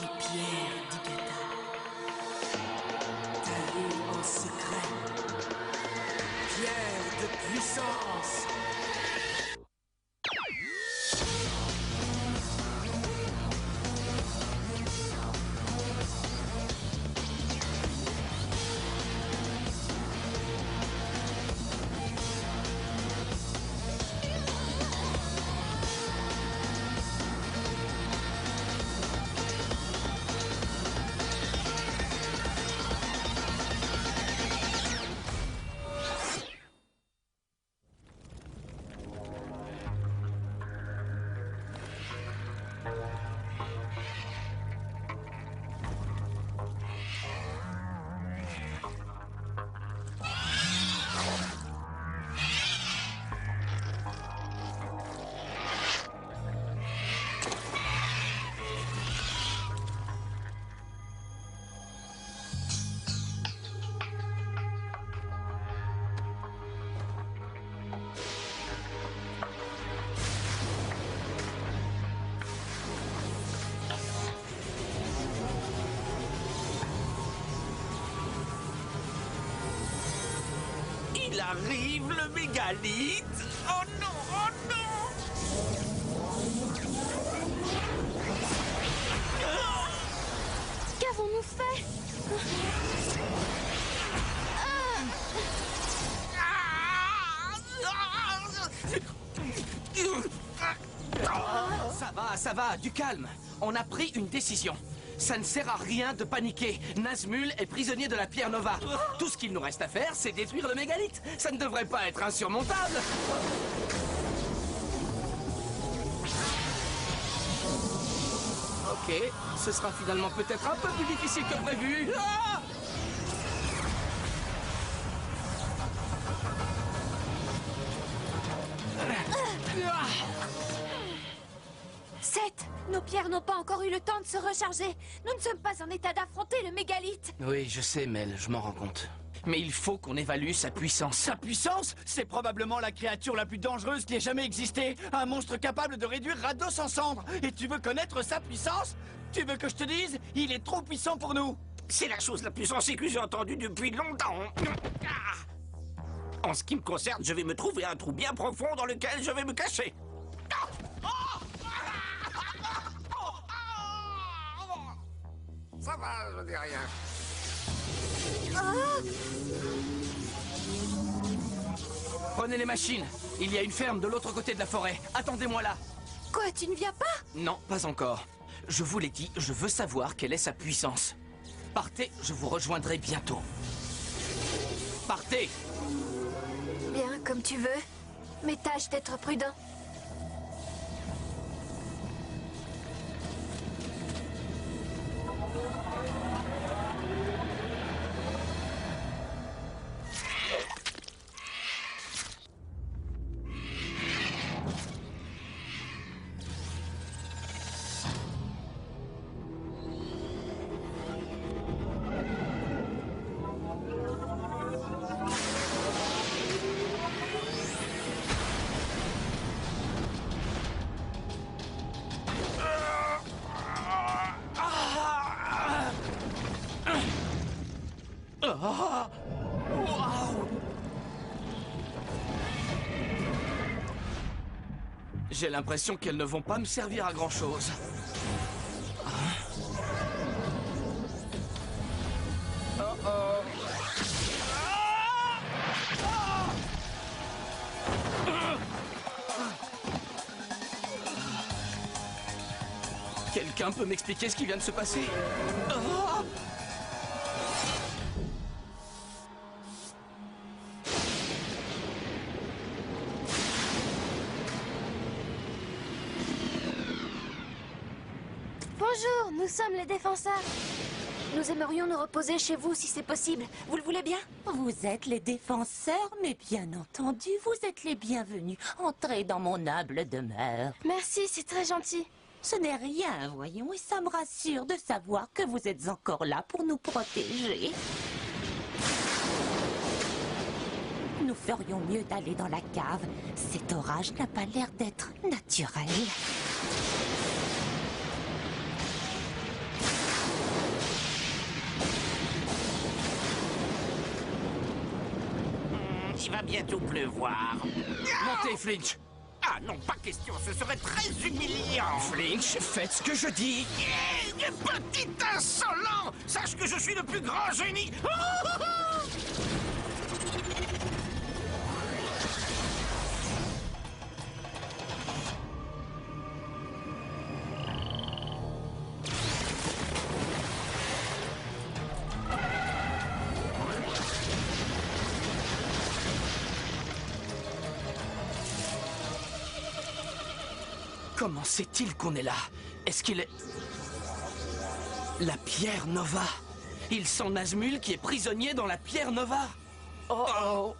Les pierres d'Ikata. Taillées en secret. Pierres de puissance. Il arrive, le mégalith. Oh non, oh non. Qu'avons-nous fait? Ça va, du calme. On a pris une décision. Ça ne sert à rien de paniquer. Nazmul est prisonnier de la pierre Nova. Tout ce qu'il nous reste à faire, c'est détruire le mégalith. Ça ne devrait pas être insurmontable. Ok, ce sera finalement peut-être un peu plus difficile que prévu. Ah! Seth, nos pierres n'ont pas encore eu le temps de se recharger. Nous ne sommes pas en état d'affronter le mégalith. Oui, je sais, Mel, je m'en rends compte. Mais il faut qu'on évalue sa puissance. Sa puissance? C'est probablement la créature la plus dangereuse qui ait jamais existé. Un monstre capable de réduire Rados en cendres. Et tu veux connaître sa puissance? Tu veux que je te dise? Il est trop puissant pour nous. C'est la chose la plus sensée que j'ai entendue depuis longtemps. Ah. En ce qui me concerne, je vais me trouver un trou bien profond dans lequel je vais me cacher. Ça va, je dis rien. Prenez les machines. Il y a une ferme de l'autre côté de la forêt. Attendez-moi là. Quoi, tu ne viens pas? Non, pas encore. Je vous l'ai dit, je veux savoir quelle est sa puissance. Partez, je vous rejoindrai bientôt. Partez! Bien, comme tu veux. Mais tâche d'être prudent. Ah! Waouh! J'ai l'impression qu'elles ne vont pas me servir à grand-chose. Oh-oh! Quelqu'un peut m'expliquer ce qui vient de se passer? Oh! Bonjour, nous sommes les défenseurs. Nous aimerions nous reposer chez vous si c'est possible. Vous le voulez bien? Vous êtes les défenseurs, mais bien entendu, vous êtes les bienvenus. Entrez dans mon humble demeure. Merci, c'est très gentil. Ce n'est rien, voyons, et ça me rassure de savoir que vous êtes encore là pour nous protéger. Nous ferions mieux d'aller dans la cave. Cet orage n'a pas l'air d'être naturel. il va bientôt pleuvoir. Montez, Flinch. Ah non, pas question, ce serait très humiliant. Flinch, faites ce que je dis. Petit insolent! Sache que je suis le plus grand génie. Comment sait-il qu'on est là? Est-ce qu'il est... La pierre Nova. Il sent Nazmul qui est prisonnier dans la pierre Nova. Oh oh.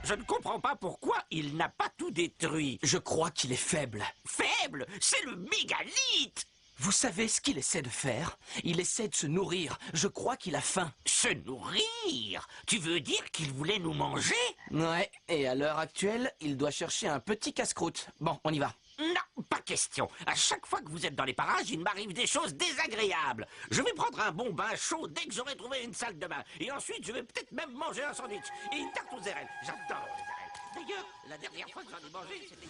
Je ne comprends pas pourquoi il n'a pas tout détruit. Je crois qu'il est faible. Faible, c'est le mégalith. Vous savez ce qu'il essaie de faire? Il essaie de se nourrir. Je crois qu'il a faim. Se nourrir? Tu veux dire qu'il voulait nous manger? Ouais, et à l'heure actuelle, il doit chercher un petit casse-croûte. Bon, on y va. Non, pas question. À chaque fois que vous êtes dans les parages, il m'arrive des choses désagréables. Je vais prendre un bon bain chaud dès que j'aurai trouvé une salle de bain. Et ensuite, je vais peut-être même manger un sandwich et une tarte aux érelles. J'adore les érelles. D'ailleurs, la dernière fois que j'en ai mangé, c'était...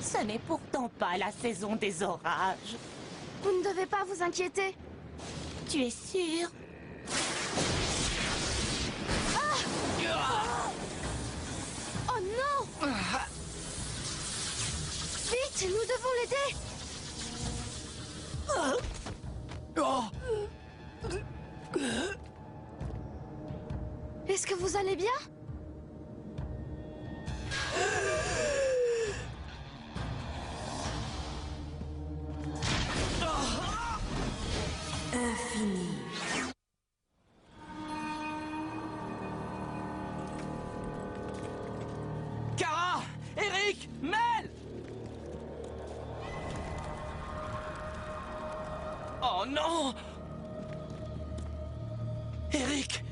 Ce n'est pourtant pas la saison des orages. Vous ne devez pas vous inquiéter. Tu es sûr? Oh non! Vite, nous devons l'aider! Est-ce que vous allez bien? Kara! Eric! Mel! Oh non! Eric!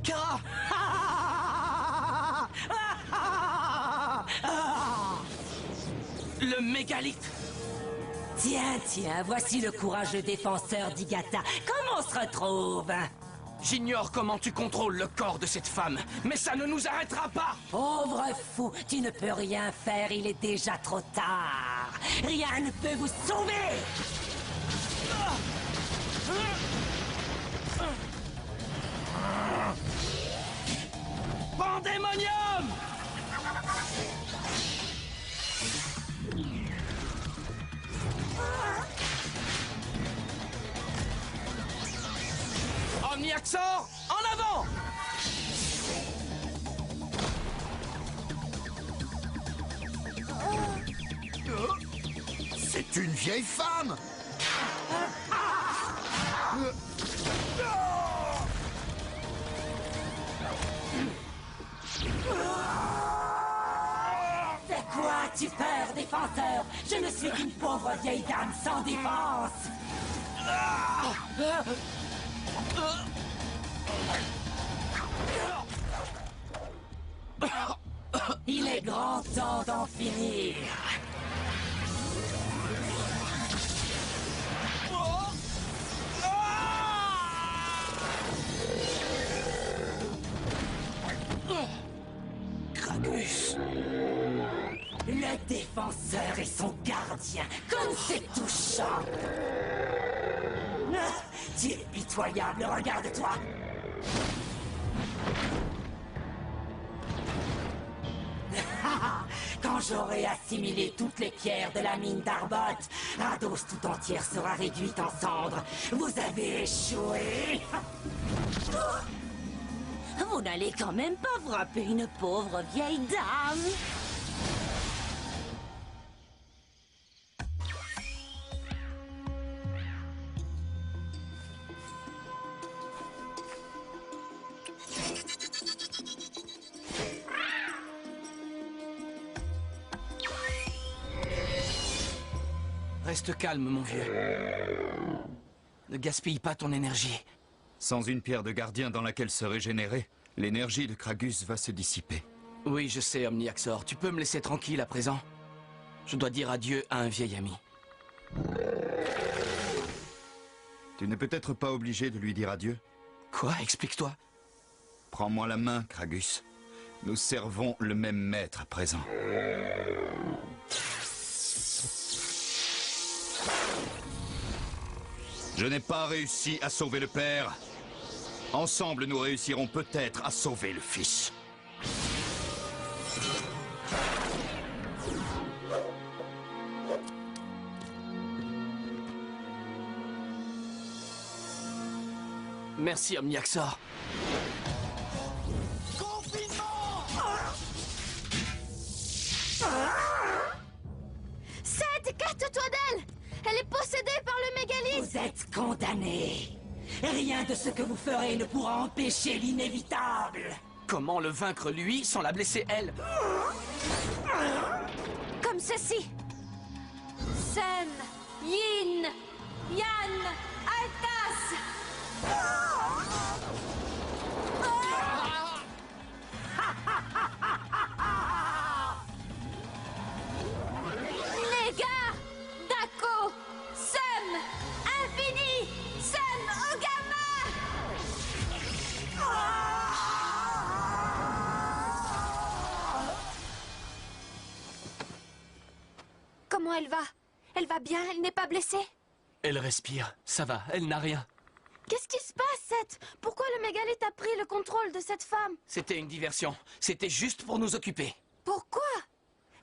Kara! Le mégalith! Tiens, tiens, voici le courageux défenseur d'Igata. Comment on se retrouve? J'ignore comment tu contrôles le corps de cette femme, mais ça ne nous arrêtera pas! Pauvre fou, tu ne peux rien faire, il est déjà trop tard. Rien ne peut vous sauver. Pandémonium! Omniaxor, en avant! C'est une vieille femme! C'est quoi tu peur, défenseur? Je ne suis qu'une pauvre vieille dame sans défense. Il est grand temps d'en finir. Kragus! Le défenseur et son gardien, comme c'est touchant. Ah, tu es pitoyable, regarde-toi. Quand j'aurai assimilé toutes les pierres de la mine d'Arbot, Rados tout entière sera réduite en cendres. Vous avez échoué. Vous n'allez quand même pas frapper une pauvre vieille dame. Reste calme, mon vieux. Ne gaspille pas ton énergie. Sans une pierre de gardien dans laquelle se régénérer, l'énergie de Kragus va se dissiper. Oui, je sais, Omniaxor. Tu peux me laisser tranquille à présent? Je dois dire adieu à un vieil ami. Tu n'es peut-être pas obligé de lui dire adieu. Quoi? Explique-toi. Prends-moi la main, Kragus. Nous servons le même maître à présent. Je n'ai pas réussi à sauver le père. Ensemble, nous réussirons peut-être à sauver le fils. Merci, Omniaxor. Seth, écarte-toi d'elle! Elle est possédée par le mégalithe! Vous êtes condamnés. Rien de ce que vous ferez ne pourra empêcher l'inévitable. Comment le vaincre lui sans la blesser elle? Comme ceci. Sen, Yin, Yan, Altas. Néga, Dako, Sum, Infini, Sun, Ogama. Comment elle va? Elle va bien? Elle n'est pas blessée? Elle respire. Ça va, elle n'a rien. Qu'est-ce qui se passe, Seth? Pourquoi le mégalithe a pris le contrôle de cette femme? C'était une diversion. C'était juste pour nous occuper. Pourquoi?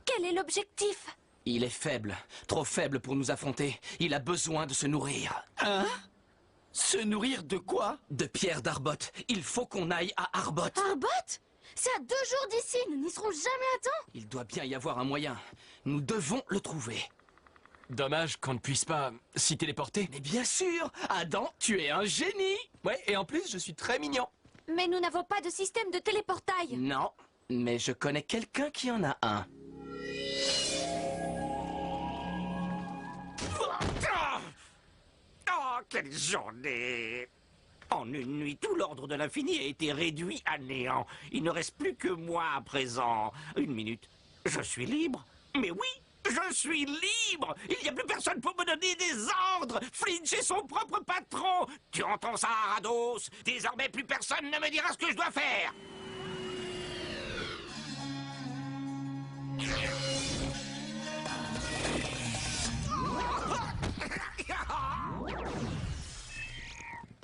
Quel est l'objectif? Il est faible. Trop faible pour nous affronter. Il a besoin de se nourrir. Hein? Se nourrir de quoi? De pierre d'Arbot. Il faut qu'on aille à Arbot. Arbot? C'est à 2 jours d'ici, nous n'y serons jamais à temps. Il doit bien y avoir un moyen. Nous devons le trouver. Dommage qu'on ne puisse pas s'y téléporter. Mais bien sûr, Adam, tu es un génie. Ouais, et en plus, je suis très mignon. Mais nous n'avons pas de système de téléportail. Non, mais je connais quelqu'un qui en a un. Oh, quelle journée! En une nuit, tout l'ordre de l'infini a été réduit à néant. Il ne reste plus que moi à présent. Une minute. Je suis libre? Mais oui, je suis libre! Il n'y a plus personne pour me donner des ordres! Flinch est son propre patron! Tu entends ça, Rados? Désormais, plus personne ne me dira ce que je dois faire!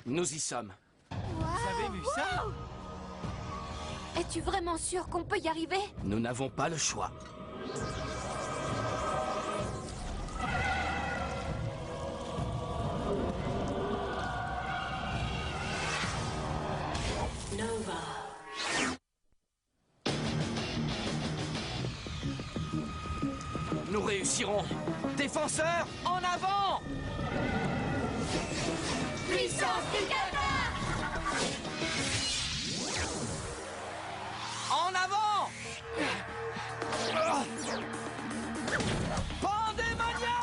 Nous y sommes. Vous avez vu ça? Es-tu vraiment sûr qu'on peut y arriver? Nous n'avons pas le choix. Nous réussirons. Défenseurs, en avant! Puissance du Qatar! En avant! Pandémania!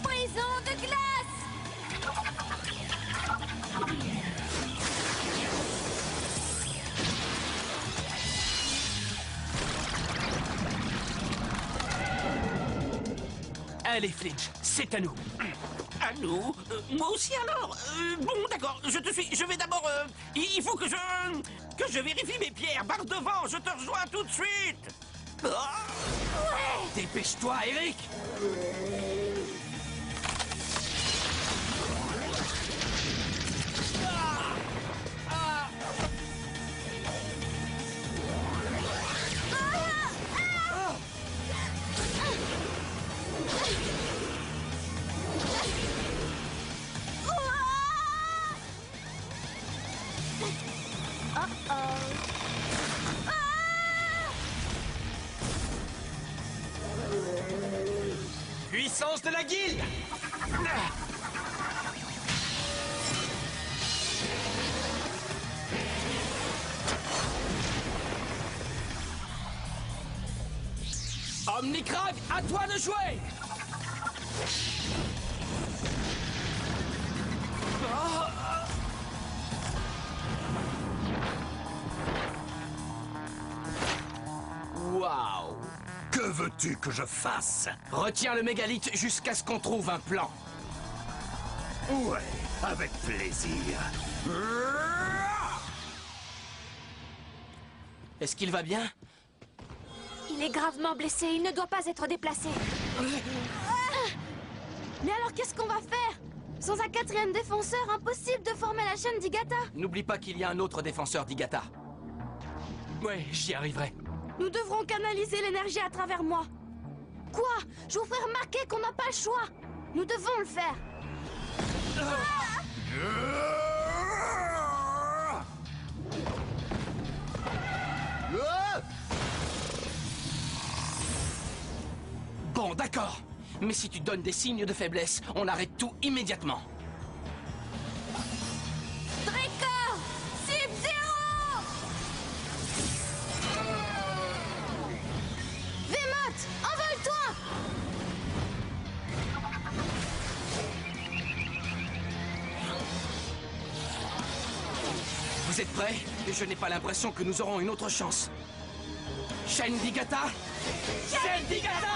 Prison de glace! Allez, Flinch, c'est à nous. À nous? Moi aussi alors? Bon, d'accord, je te suis. Je vais d'abord... il faut que je vérifie mes pierres. Barre devant, je te rejoins tout de suite. Ah! Dépêche-toi, Eric! Puissance de la guilde! Omnicrag, à toi de jouer! Waouh! Que veux-tu que je fasse? Retiens le mégalithe jusqu'à ce qu'on trouve un plan. Ouais, avec plaisir. Est-ce qu'il va bien? Il est gravement blessé, il ne doit pas être déplacé. Mais alors qu'est-ce qu'on va faire? Sans un quatrième défenseur, impossible de former la chaîne d'Igata. N'oublie pas qu'il y a un autre défenseur d'Igata. Ouais, j'y arriverai. Nous devrons canaliser l'énergie à travers moi. Quoi? Je vous ferai remarquer qu'on n'a pas le choix. Nous devons le faire. Bon, d'accord. Mais si tu donnes des signes de faiblesse, on arrête tout immédiatement. Draco! Sub-Zero! Vemot, envole-toi! Vous êtes prêts? Je n'ai pas l'impression que nous aurons une autre chance. Chaîne d'Igata! Chaîne d'Igata!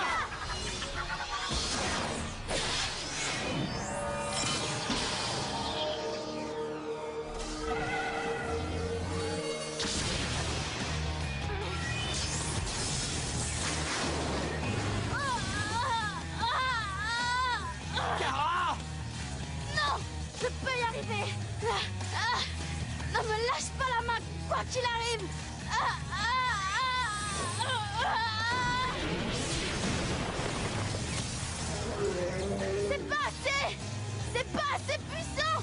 Kara! Non! Je peux y arriver! Ne me lâche pas la main, quoi qu'il arrive! C'est pas assez! C'est pas assez puissant!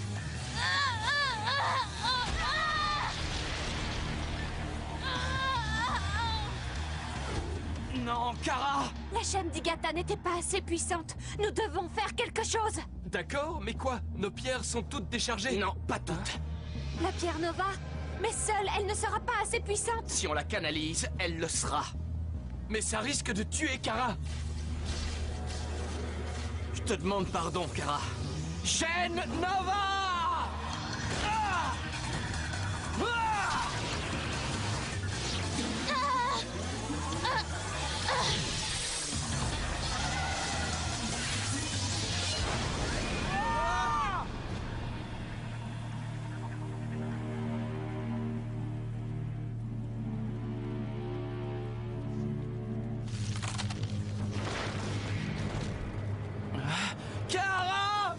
Non, Kara! La chaîne d'Igata n'était pas assez puissante. Nous devons faire quelque chose. D'accord, mais quoi? Nos pierres sont toutes déchargées? Non, pas toutes. La pierre Nova, mais seule, elle ne sera pas assez puissante. Si on la canalise, elle le sera. Mais ça risque de tuer Kara. Je te demande pardon, Kara. Chaîne Nova! Ah! Ah! Kara!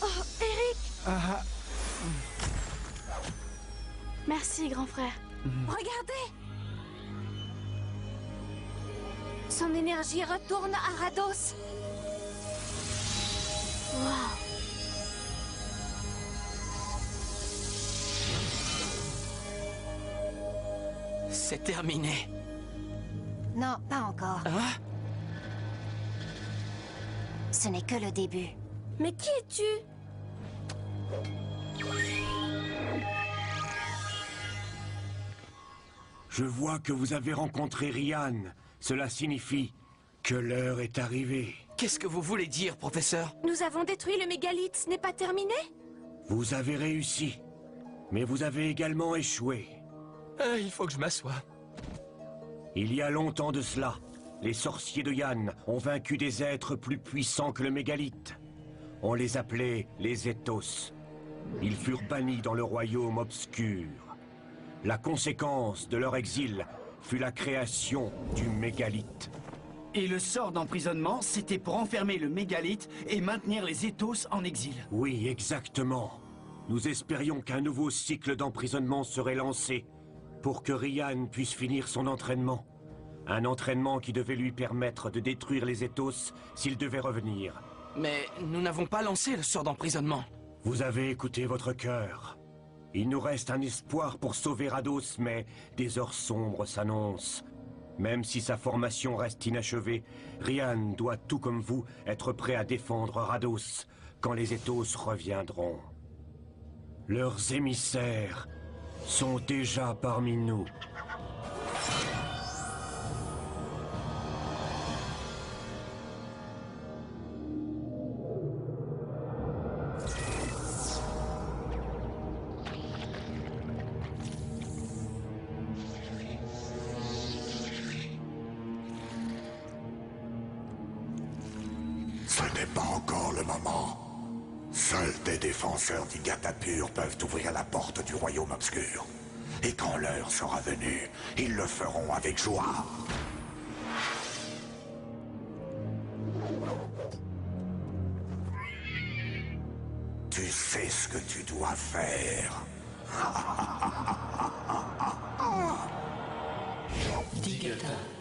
Oh, Eric! Merci, grand frère. Regardez! Son énergie retourne à Rados. Wow. C'est terminé. Non, pas encore. Hein? Ce n'est que le début. Mais qui es-tu? Je vois que vous avez rencontré Ryan. Cela signifie que l'heure est arrivée. Qu'est-ce que vous voulez dire, professeur? Nous avons détruit le mégalithe, ce n'est pas terminé? Vous avez réussi, mais vous avez également échoué. Il faut que je m'assoie. Il y a longtemps de cela, les sorciers de Yann ont vaincu des êtres plus puissants que le mégalithe. On les appelait les Ethos. Ils furent bannis dans le royaume obscur. La conséquence de leur exil fut la création du mégalithe. Et le sort d'emprisonnement, c'était pour enfermer le mégalithe et maintenir les Ethos en exil. Oui, exactement. Nous espérions qu'un nouveau cycle d'emprisonnement serait lancé pour que Ryan puisse finir son entraînement. Un entraînement qui devait lui permettre de détruire les Ethos s'il devait revenir. Mais nous n'avons pas lancé le sort d'emprisonnement. Vous avez écouté votre cœur. Il nous reste un espoir pour sauver Rados, mais des heures sombres s'annoncent. Même si sa formation reste inachevée, Ryan doit, tout comme vous, être prêt à défendre Rados quand les Ethos reviendront. Leurs émissaires sont déjà parmi nous. Ce n'est pas encore le moment. Seuls des défenseurs d'Igatapur peuvent ouvrir la porte du royaume obscur. Et quand l'heure sera venue, ils le feront avec joie. Tu sais ce que tu dois faire. Digata.